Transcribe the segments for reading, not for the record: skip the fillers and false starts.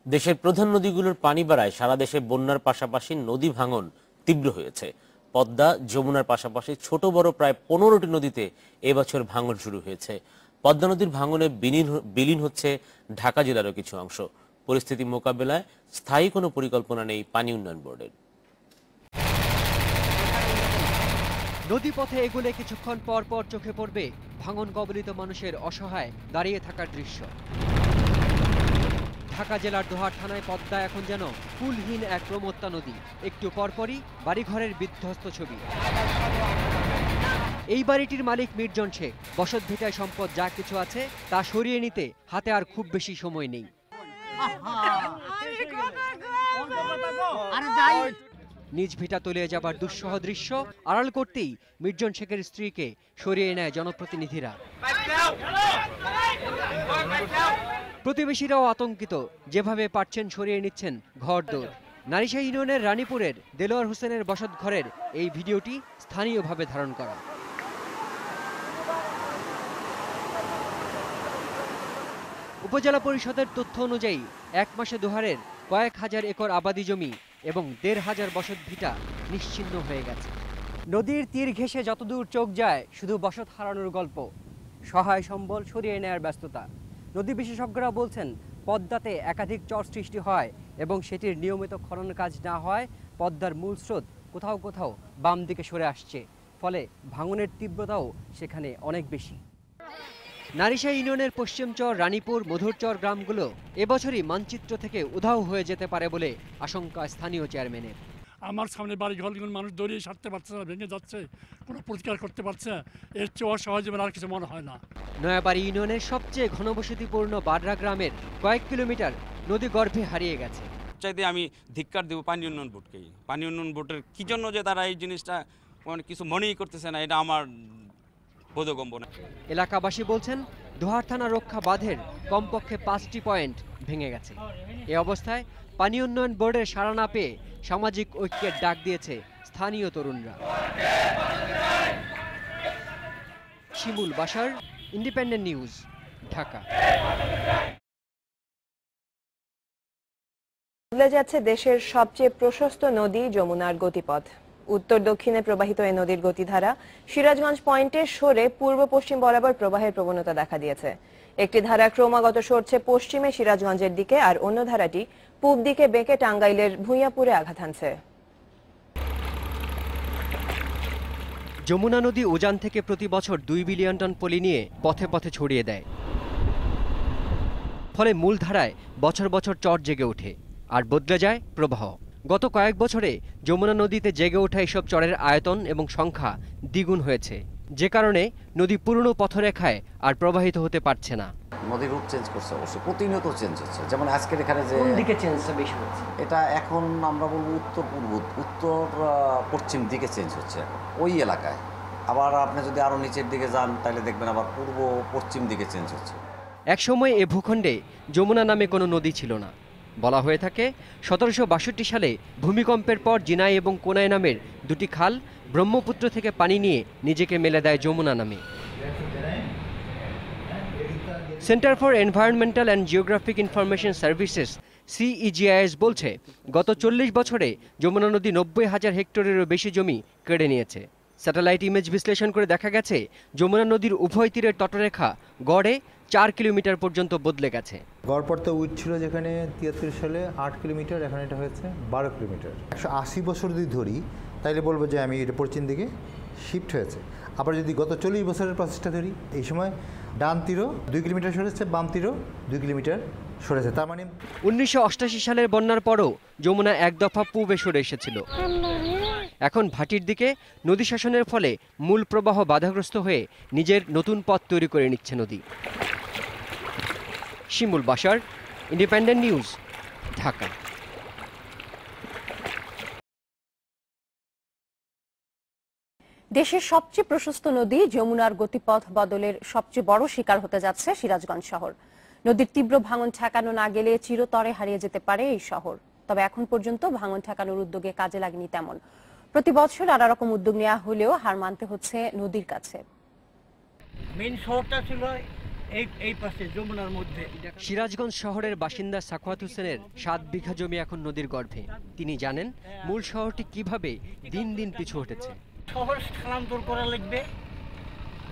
দেশের প্রধান নদীগুলোর পানি বাড়ায় সারা দেশে বন্যার পাশাপাশি নদী ভাঙন তীব্র হয়েছে। পদ্মা, যমুনার পাশাপাশি ছোট বড় প্রায় 15টি নদীতে এবছর ভাঙন শুরু হয়েছে। পদ্মা নদীর ভাঙনে বিলীন হচ্ছে ঢাকা জেলারও কিছু অংশ। পরিস্থিতি মোকাবেলায় স্থায়ী কোনো পরিকল্পনা নেই পানি উন্নয়ন বোর্ডের। নদীপথে এগুলে কিছুক্ষণ পর পর চোখে পড়বে ভাঙন কবলিত মানুষের অসহায় দাঁড়িয়ে থাকার দৃশ্য। ঢাকা জেলার দোহার থানায় পদ্মা এখন যেন কুলহীন এক প্রমত্তা নদী। একটু পরপরই বাড়িঘরের বিধ্বস্ত ছবি। এই বাড়িটির মালিক মির্জন শেখ। বসতভিটায় সম্পদ যা কিছু আছে তা সরিয়ে নিতে হাতে আর খুব বেশি সময় নেই। নিজ ভিটা তলিয়ে যাবার দুঃসহ দৃশ্য আড়াল করতেই মির্জন শেখের স্ত্রীকে সরিয়ে নেয় জনপ্রতিনিধিরা। প্রতিবেশীরাও আতঙ্কিত, যেভাবে পারছেন সরিয়ে নিচ্ছেন ঘরদোর। নারিশাহী ইউনিয়নের রানীপুরের দেলোয়ার হোসেনের বসতঘরের এই ভিডিওটি স্থানীয়ভাবে ধারণ করা। উপজেলা পরিষদের তথ্য অনুযায়ী 1 মাসে দোহারের কয়েক হাজার একর আবাদি জমি এবং 1,500 বসতভিটা নিশ্চিহ্ন হয়ে গেছে। নদীর তীর ঘেঁষে যতদূর চোখ যায় শুধু বসত হারানোর গল্প, সহায় সম্বল সরিয়ে নেয়ার ব্যস্ততা। নদী বিশেষজ্ঞরা বলছেন পদ্মাতে একাধিক চর সৃষ্টি হয় এবং সেটির নিয়মিত খনন কাজ না হয় পদ্মার মূল স্রোত কোথাও কোথাও বাম দিকে সরে আসছে, ফলে ভাঙনের তীব্রতাও সেখানে অনেক বেশি। নারিশাহী ইউনিয়নের পশ্চিম চর, রানীপুর, মধুরচর গ্রামগুলো এবছরই মানচিত্র থেকে উধাও হয়ে যেতে পারে বলে আশঙ্কা স্থানীয় চেয়ারম্যানের। আমার সামনে বাড়ি ঘরগুলো মানুষ দৌড়িয়ে সারতে পারছে না, ভেঙে যাচ্ছে, কোনো প্রতিকার করতে পারছে না। এর চেয়ে অসহজ আর কিছু মনে হয় না। নয়াবাড়ি ইউনিয়নের সবচেয়ে ঘনবসতিপূর্ণ বাডরা গ্রামের কয়েক কিলোমিটার নদী গর্ভে হারিয়ে গেছে। চাইতে আমি ধিক্কার দেব পানি উন্নয়ন বোর্ডকেই। পানি উন্নয়ন বোর্ডের কি জন্য যে তারা এই জিনিসটা কিছু মনেই করতেছে না, এটা আমার বোধগম্য না। এলাকাবাসী বলছেন দোহার থানা রক্ষা বাঁধের কমপক্ষে 5টি পয়েন্ট ভেঙে গেছে। এ অবস্থায় পানি উন্নয়ন বোর্ডের সাড়া না পেয়ে সামাজিক ঐক্যের ডাক দিয়েছে স্থানীয় তরুণরা। শিমুল বাশার, ইন্ডিপেন্ডেন্ট নিউজ, ঢাকা। বদলে যাচ্ছে দেশের সবচেয়ে প্রশস্ত নদী যমুনার গতিপথ। উত্তর দক্ষিণে প্রবাহিত এই নদীর গতিধারা সিরাজগঞ্জ পয়েন্টে সরে পূর্ব পশ্চিম বরাবর প্রবাহের প্রবণতা দেখা দিয়েছে। একটি ধারা ক্রমাগত সরছে পশ্চিমে সিরাজগঞ্জের দিকে, আর অন্য ধারাটি পূব দিকে বেঁকে টাঙ্গাইলের ভূঁইয়াপুরে আঘাত হানছে। যমুনা নদী উজান থেকে প্রতি বছর 2 বিলিয়ন টন পলি নিয়ে পথে পথে ছড়িয়ে দেয়। ফলে মূল ধারায় বছর বছর চর জেগে ওঠে আর বদলে যায় প্রবাহ। গত কয়েক বছরে যমুনা নদীতে জেগে ওঠা এসব চরের আয়তন এবং সংখ্যা দ্বিগুণ হয়েছে, যে কারণে নদী পুরনো পথরেখায় আর প্রবাহিত হতে পারছে না। নদীর রূপ চেঞ্জ করছে, অবশ্য প্রতিনিয়ত চেঞ্জ হচ্ছে। যেমন আজকের এখানে যে দিকে চেঞ্জটা বেশি হচ্ছে, এটা এখন আমরা বলবো উত্তর পূর্ব, উত্তর পশ্চিম দিকে চেঞ্জ হচ্ছে ওই এলাকায়। আবার আপনি যদি আরও নিচের দিকে যান তাহলে দেখবেন আবার পূর্ব পশ্চিম দিকে চেঞ্জ হচ্ছে। একসময় এ ভূখণ্ডে যমুনা নামে কোনো নদী ছিল না। বলা হয়ে থাকে 1762 সালে ভূমিকম্পের পর জিনাই এবং কোনাই নামের 2টি খাল ব্রহ্মপুত্র থেকে পানি নিয়ে নিজেকে মেলে দেয় যমুনা নামে। Centre for environmental and geographic information services CEGIS বলছে গত 40 বছরে যমুনা নদী 90,000 হেক্টরেরও বেশি জমি কেড়ে নিয়েছে। স্যাটেলাইট ইমেজ বিশ্লেষণ করে দেখা গেছে যমুনা নদীর উভয় তীরের তটরেখা গড়ে 4 কিলোমিটার পর্যন্ত বদলে গেছে। গড়পড়তা উইথ ছিল যেখানে 73 সালে 8 কিলোমিটার, এখন এটা হয়েছে 12 কিলোমিটার। 180 বছর যদি ধরি তাইলে বলবো যে আমি এটা পশ্চিম দিকে শিফট হয়েছে। আবার যদি গত 40 বছরের প্রসেসটা ধরি, এই সময় ডান তীরও 2 কিলোমিটার সরেছে, বাম তীরও 2 কিলোমিটার সরেছে। তার মানে 1988 সালের বন্যার পরও যমুনা এক দফা পূবে সরে এসেছিল। এখন ভাটির দিকে নদী শাসনের ফলে মূল প্রবাহ বাধাগ্রস্ত হয়ে নিজের নতুন পথ তৈরি করে নিচ্ছে নদী। শিমুল বাশার, ইন্ডিপেন্ডেন্ট নিউজ, ঢাকা। দেশের সবচেয়ে প্রশস্ত নদী যমুনার গতিপথ বদলের সবচেয়ে বড় শিকার হতে যাচ্ছে সিরাজগঞ্জ শহর। নদীর তীব্র ভাঙন ঠেকানো না গেলে চিরতরে হারিয়ে যেতে পারে এই শহর। তবে এখন পর্যন্ত ভাঙন ঠেকানোর উদ্যোগে কাজে লাগেনি তেমন। প্রতি বছর নানা রকম উদ্যোগ নেওয়া হলেও হার মানতে হচ্ছে নদীর কাছে। মেইন শহরটা ছিল এই পাশে যমুনার মধ্যে। সিরাজগঞ্জ শহরের বাসিন্দা সাখাওয়াত হোসেনের 7 বিঘা জমি এখন নদীর গর্ভে। তিনি জানেন মূল শহরটি কিভাবে দিন দিন পিছু হটেছে। শহর স্থানান্তর করা লাগবে,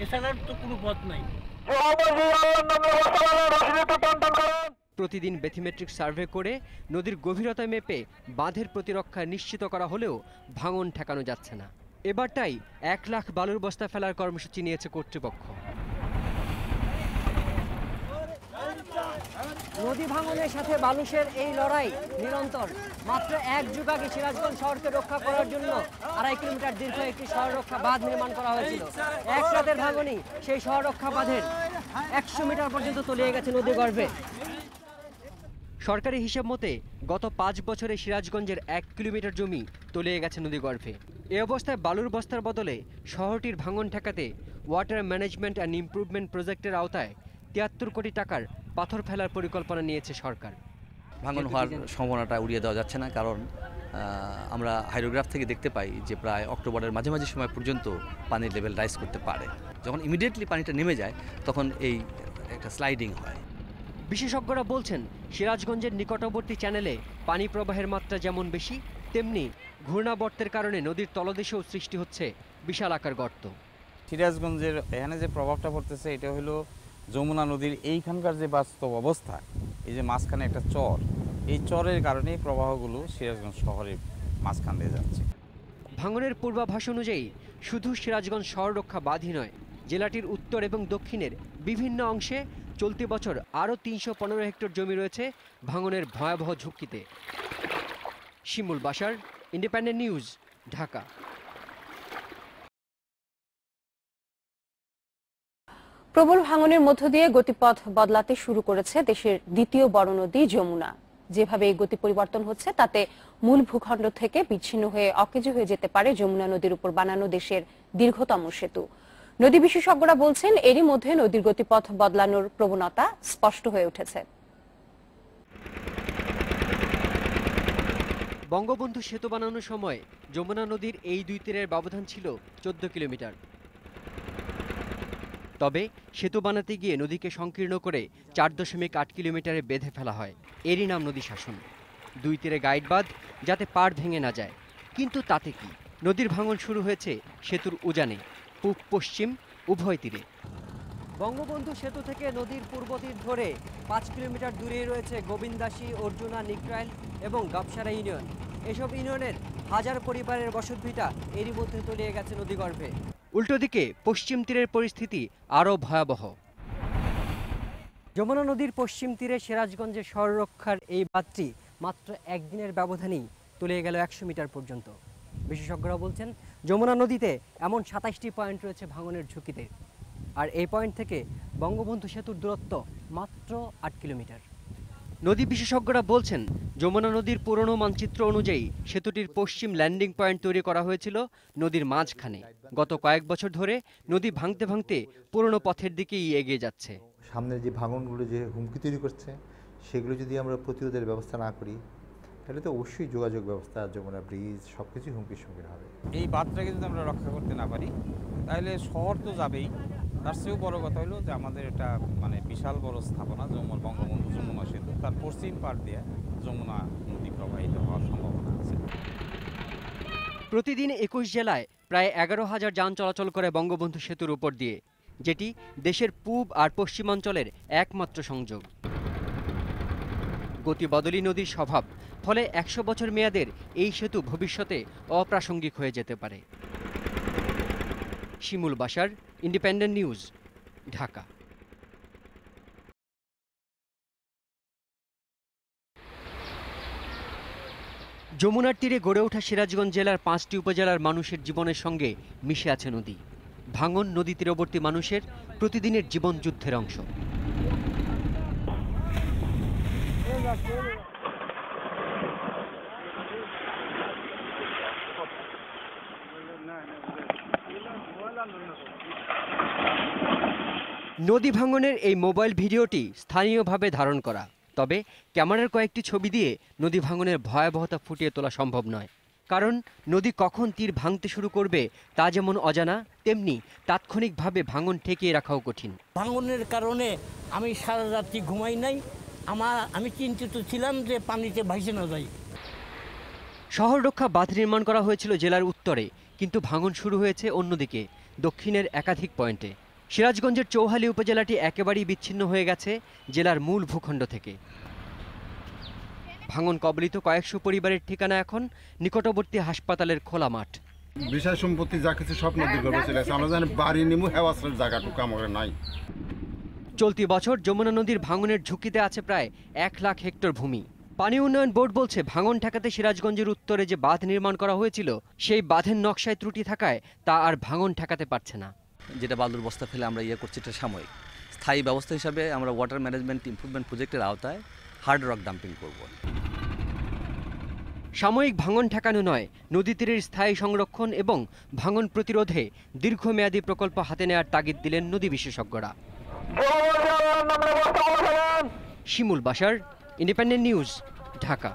এছাড়ার তো কোনো পথ নাই। প্রতিদিন ব্যাথিমেট্রিক সার্ভে করে নদীর গভীরতা মেপে বাঁধের প্রতিরক্ষা নিশ্চিত করা হলেও ভাঙন ঠেকানো যাচ্ছে না। এবারটাই 1 লাখ বালুর বস্তা ফেলার কর্মসূচি নিয়েছে কর্তৃপক্ষ। নদী ভাঙনের সাথে বালুশের এই লড়াই নিরন্তর। মাত্র 1 যুগ আগে সিরাজগঞ্জ শহরকে রক্ষা করার জন্য 2.5 কিলোমিটার দীর্ঘ একটি শহর রক্ষা বাঁধ নির্মাণ করা হয়েছিল। এক রাতের ভাঙনই সেই শহর রক্ষা বাঁধের 100 মিটার পর্যন্ত তলিয়ে গেছে নদী গর্ভে। সরকারি হিসাব মতে গত 5 বছরে সিরাজগঞ্জের 1 কিলোমিটার জমি তলিয়ে গেছে নদী গর্ভে। এ অবস্থায় বালুর বস্তার বদলে শহরটির ভাঙন ঠেকাতে ওয়াটার ম্যানেজমেন্ট অ্যান্ড ইমপ্রুভমেন্ট প্রজেক্টের আওতায় 73 কোটি টাকার পাথর ফেলার পরিকল্পনা নিয়েছে সরকার। ভাঙন হওয়ার সম্ভাবনাটা উড়িয়ে দেওয়া যাচ্ছে না, কারণ আমরা হাইড্রোগ্রাফ থেকে দেখতে পাই যে প্রায় অক্টোবরের মাঝামাঝি সময় পর্যন্ত পানির লেভেল রাইজ করতে পারে। যখন ইমিডিয়েটলি পানিটা নেমে যায় তখন এই একটা স্লাইডিং হয়। বিশেষজ্ঞরা বলছেন সিরাজগঞ্জের নিকটবর্তী চ্যানেলে পানি প্রবাহের মাত্রা যেমন বেশি, তেমনি ঘূর্ণাবর্তের কারণে নদীর তলদেশেও সৃষ্টি হচ্ছে বিশাল আকার গর্ত। সিরাজগঞ্জের এখানে যে প্রভাবটা পড়তেছে এটা হলো যমুনা নদীর এইখানকার যে বাস্তব অবস্থা, এই যে মাঝখানে একটা চর, এই চরের কারণেই প্রবাহগুলো সিরাজগঞ্জ শহরের মাঝখান দিয়ে যাচ্ছে। ভাঙনের পূর্বাভাস অনুযায়ী শুধু সিরাজগঞ্জ শহর রক্ষা বাঁধই নয়, জেলাটির উত্তর এবং দক্ষিণের বিভিন্ন অংশে চলতি বছর আরও 315 হেক্টর জমি রয়েছে ভাঙনের ভয়াবহ ঝুঁকিতে। শিমুল বাশার, ইন্ডিপেন্ডেন্ট নিউজ, ঢাকা। প্রবল ভাঙনের মধ্য দিয়ে গতিপথ বদলাতে শুরু করেছে দেশের দ্বিতীয় বড় নদী যমুনা। যেভাবে এই গতি পরিবর্তন হচ্ছে তাতে মূল ভূখণ্ড থেকে বিচ্ছিন্ন হয়ে অকেজো হয়ে যেতে পারে যমুনা নদীর উপর বানানো দেশের দীর্ঘতম সেতু। নদী বিশেষজ্ঞরা বলছেন এরই মধ্যে নদীর গতিপথ বদলানোর প্রবণতা স্পষ্ট হয়ে উঠেছে। বঙ্গবন্ধু সেতু বানানোর সময় যমুনা নদীর এই দুই তীরের ব্যবধান ছিল 14 কিলোমিটার। তবে সেতু বানাতে গিয়ে নদীকে সংকীর্ণ করে 4.8 কিলোমিটারে বেঁধে ফেলা হয়। এরই নাম নদী শাসন। দুই তীরে গাইড বাঁধ যাতে পাড় ভেঙে না যায়। কিন্তু তাতে কি, নদীর ভাঙন শুরু হয়েছে সেতুর উজানে, পূব পশ্চিম উভয় তীরে। বঙ্গবন্ধু সেতু থেকে নদীর পূর্ব তীর ধরে 5 কিলোমিটার দূরে রয়েছে গোবিন্দাসী, অর্জুনা, নিকরাইল এবং গাবসারা ইউনিয়ন। এসব ইউনিয়নের হাজার পরিবারের বসতভিটা এরই মধ্যে তলিয়ে গেছে নদীগর্ভে। উল্টো দিকে পশ্চিম তীরের পরিস্থিতি আরও ভয়াবহ। যমুনা নদীর পশ্চিম তীরে সিরাজগঞ্জের শহর রক্ষার এই বাঁধটি মাত্র একদিনের ব্যবধানেই তলিয়ে গেল 100 মিটার পর্যন্ত। বিশেষজ্ঞরা বলছেন যমুনা নদীতে এমন 27টি পয়েন্ট রয়েছে ভাঙনের ঝুঁকিতে, আর এই পয়েন্ট থেকে বঙ্গবন্ধু সেতুর দূরত্ব মাত্র 8 কিলোমিটার। নদী বিশেষজ্ঞরা বলছেন যমুনা নদীর পুরনো মানচিত্র অনুযায়ী সেতুটির পশ্চিম ল্যান্ডিং পয়েন্ট তৈরি করা হয়েছিল নদীর মাঝখানে। গত কয়েক বছর ধরে নদী ভাঙতে ভাঙতে পুরনো পথের দিকেই এগিয়ে যাচ্ছে। সামনে যে ভাঙনগুলো যে হুমকি তৈরি করছে সেগুলো যদি আমরা প্রতিরোধের ব্যবস্থা না করি তাহলে তো অবশ্যই যোগাযোগ ব্যবস্থা, যমুনা ব্রিজ সব কিছুই হুমকির সম্মুখীন হবে। এই বাঁধটাকে যদি আমরা রক্ষা করতে না পারি তাহলে শহর তো যাবেই, তার চেয়েও বড় কথা হলো যে আমাদের এটা মানে বিশাল বড় স্থাপনা বঙ্গবন্ধু যমুনা সেতু, তার পশ্চিম পাড় দিয়ে যমুনা নদী প্রবাহিত হওয়ার সম্ভাবনা আছে। প্রতিদিন 21 জেলায় প্রায় 11,000 যান চলাচল করে বঙ্গবন্ধু সেতুর উপর দিয়ে, যেটি দেশের পূব আর পশ্চিমাঞ্চলের একমাত্র সংযোগ। গতিবদলী নদীর স্বভাব, ফলে 100 বছর মেয়াদের এই সেতু ভবিষ্যতে অপ্রাসঙ্গিক হয়ে যেতে পারে। শিমুল বাশার, ইন্ডিপেন্ডেন্ট নিউজ, ঢাকা। যমুনার তীরে গড়ে ওঠা সিরাজগঞ্জ জেলার 5টি উপজেলার মানুষের জীবনের সঙ্গে মিশে আছে নদী। ভাঙন নদী তীরবর্তী মানুষের প্রতিদিনের জীবন যুদ্ধের অংশ। নদী ভাঙনের এই মোবাইল ভিডিওটি স্থানীয়ভাবে ধারণ করা, তবে ক্যামেরার কয়েকটি ছবি দিয়ে নদী ভাঙনের ভয়াবহতা ফুটিয়ে তোলা সম্ভব নয়, কারণ নদী কখন তীর ভাঙতে শুরু করবে তা যেমন অজানা, তেমনি তাৎক্ষণিকভাবে ভাঙন ঠেকিয়ে রাখাও কঠিন। ভাঙনের কারণে আমি সারা রাত্রি ঘুমাই নাই। আমি চিন্তিত ছিলাম যে পানিতে ভাসে না যাই। শহর রক্ষা বাঁধ নির্মাণ করা হয়েছিল জেলার উত্তরে, কিন্তু ভাঙন শুরু হয়েছে অন্যদিকে দক্ষিণের একাধিক পয়েন্টে। সিরাজগঞ্জের চৌহালি উপজেলাটি একেবারেই বিচ্ছিন্ন হয়ে গেছে জেলার মূল ভূখণ্ড থেকে। ভাঙন কবলিত কয়েকশো পরিবারের ঠিকানা এখন নিকটবর্তী হাসপাতালের খোলা মাঠ। বিষয় সম্পত্তি যা কিছু সব নদীর গর্ভে চলে আসে। আমরা জানি বাড়ি নিমু হেওয়াসের জায়গাটুকু আমাদের নাই। চলতি বছর যমুনা নদীর ভাঙনের ঝুঁকিতে আছে প্রায় 1 লাখ হেক্টর ভূমি। পানি উন্নয়ন বোর্ড বলছে ভাঙন ঠেকাতে সিরাজগঞ্জের উত্তরে যে বাঁধ নির্মাণ করা হয়েছিল সেই বাঁধের নকশায় ত্রুটি থাকায় তা আর ভাঙন ঠেকাতে পারছে না। যেটা বালুর বস্তা ফেলে আমরা করছি এটা সাময়িক। স্থায়ী ব্যবস্থা হিসাবে আমরা ওয়াটার ম্যানেজমেন্ট ইমপ্রুভমেন্ট প্রজেক্টের আওতায় হার্ড রক ডাম্পিং করব। সাময়িক ভাঙন ঠেকানো নয়, নদী তীরের স্থায়ী সংরক্ষণ এবং ভাঙন প্রতিরোধে দীর্ঘমেয়াদী প্রকল্প হাতে নেওয়ার তাগিদ দিলেন নদী বিশেষজ্ঞরা। শিমুল বাশার, ইন্ডিপেন্ডেন্ট নিউজ, ঢাকা।